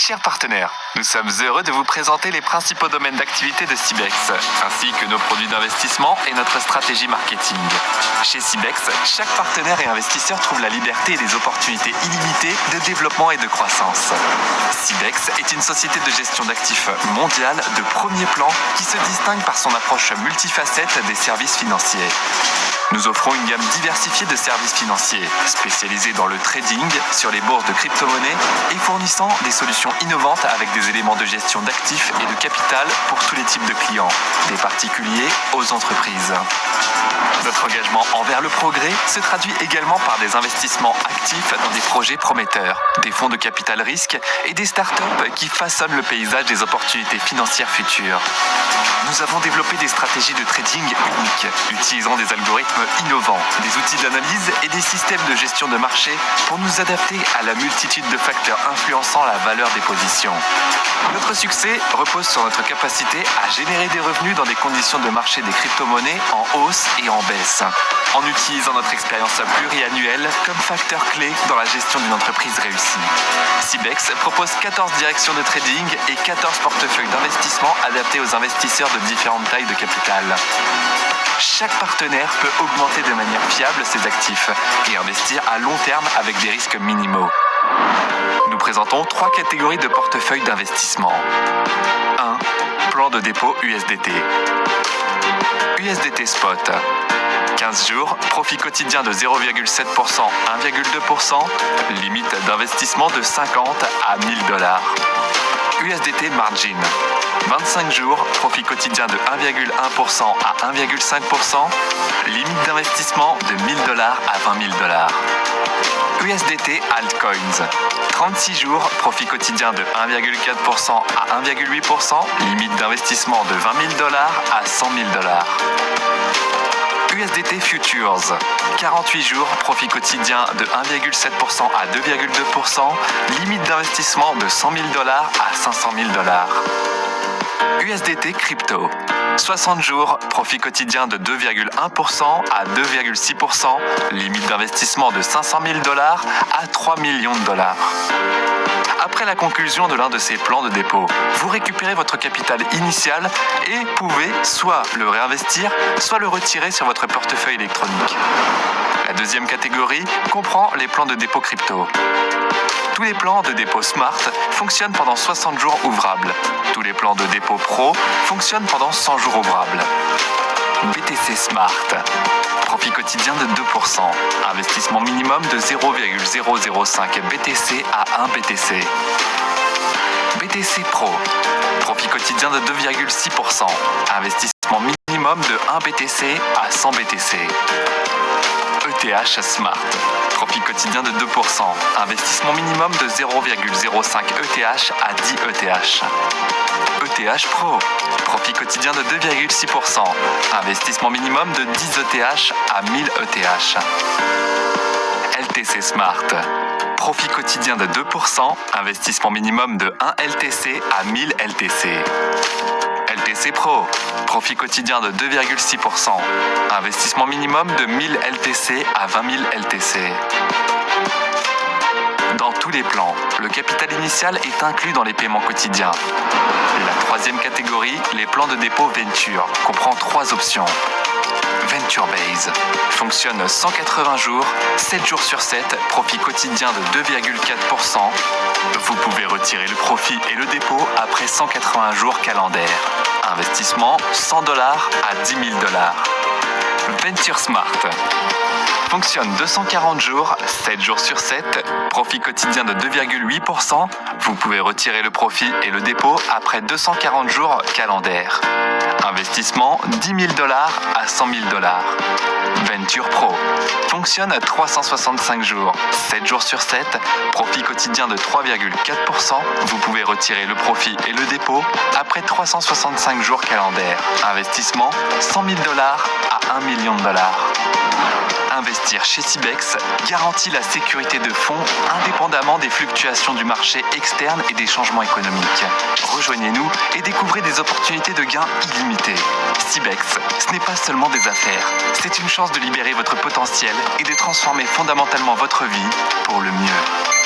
Chers partenaires, nous sommes heureux de vous présenter les principaux domaines d'activité de Cibex, ainsi que nos produits d'investissement et notre stratégie marketing. Chez Cibex, chaque partenaire et investisseur trouve la liberté et les opportunités illimitées de développement et de croissance. Cibex est une société de gestion d'actifs mondiale de premier plan qui se distingue par son approche multifacette des services financiers. Nous offrons une gamme diversifiée de services financiers, spécialisés dans le trading, sur les bourses de crypto-monnaies et fournissant des solutions innovantes avec des éléments de gestion d'actifs et de capital pour tous les types de clients, des particuliers aux entreprises. Notre engagement envers le progrès se traduit également par des investissements actifs dans des projets prometteurs, des fonds de capital risque et des startups qui façonnent le paysage des opportunités financières futures. Nous avons développé des stratégies de trading uniques, utilisant des algorithmes innovants, des outils d'analyse et des systèmes de gestion de marché pour nous adapter à la multitude de facteurs influençant la valeur des positions. Notre succès repose sur notre capacité à générer des revenus dans des conditions de marché des crypto-monnaies en hausse et en baisse, en utilisant notre expérience pluriannuelle comme facteur clé dans la gestion d'une entreprise réussie. Cibex propose 14 directions de trading et 14 portefeuilles d'investissement adaptés aux investisseurs de différentes tailles de capital. Chaque partenaire peut augmenter de manière fiable ses actifs et investir à long terme avec des risques minimaux. Nous présentons 3 catégories de portefeuilles d'investissement. 1. Plan de dépôt USDT. USDT Spot. 15 jours, profit quotidien de 0,7%, 1,2%, limite d'investissement de 50 à 1000 $. USDT Margin. 25 jours, profit quotidien de 1,1% à 1,5%, limite d'investissement de 1000 $ à 20 000 $. USDT Altcoins. 36 jours, profit quotidien de 1,4% à 1,8%, limite d'investissement de 20 000 $ à 100 000 $. USDT Futures. 48 jours, profit quotidien de 1,7% à 2,2%, limite d'investissement de 100 000 $ à 500 000 $. USDT Crypto. 60 jours, profit quotidien de 2,1% à 2,6%, limite d'investissement de 500 000 $ à 3 millions de $. Après la conclusion de l'un de ces plans de dépôt, vous récupérez votre capital initial et pouvez soit le réinvestir, soit le retirer sur votre portefeuille électronique. La deuxième catégorie comprend les plans de dépôt crypto. Tous les plans de dépôt Smart fonctionnent pendant 60 jours ouvrables. Tous les plans de dépôt Pro fonctionnent pendant 100 jours ouvrables. BTC Smart. Profit quotidien de 2%. Investissement minimum de 0,005 BTC à 1 BTC. BTC Pro. Profit quotidien de 2,6%. Investissement minimum de 1 BTC à 100 BTC. ETH Smart. Profit quotidien de 2%. Investissement minimum de 0,05 ETH à 10 ETH. ETH Pro. Profit quotidien de 2,6%. Investissement minimum de 10 ETH à 1000 ETH. LTC Smart. Profit quotidien de 2%. Investissement minimum de 1 LTC à 1000 LTC. LTC Pro. Profit quotidien de 2,6%. Investissement minimum de 1000 LTC à 20 000 LTC. Dans tous les plans, le capital initial est inclus dans les paiements quotidiens. La troisième catégorie, les plans de dépôt Venture, comprend 3 options. Venture Base fonctionne 180 jours, 7 jours sur 7, profit quotidien de 2,4%. Vous pouvez retirer le profit et le dépôt après 180 jours calendaires. Investissement 100 $ à 10 000 $. Venture Smart fonctionne 240 jours, 7 jours sur 7, profit quotidien de 2,8%. Vous pouvez retirer le profit et le dépôt après 240 jours calendaires. Investissement 10 000 $ à 100 000 $. Venture Pro fonctionne à 365 jours, 7 jours sur 7, profit quotidien de 3,4%. Vous pouvez retirer le profit et le dépôt après 365 jours calendaires. Investissement 100 000 $ à 1 million de $. Investir chez Cibex garantit la sécurité de fonds indépendamment des fluctuations du marché externe et des changements économiques. Rejoignez-nous et découvrez des opportunités de gains illimités. Cibex, ce n'est pas seulement des affaires, c'est une chance de libérer votre potentiel et de transformer fondamentalement votre vie pour le mieux.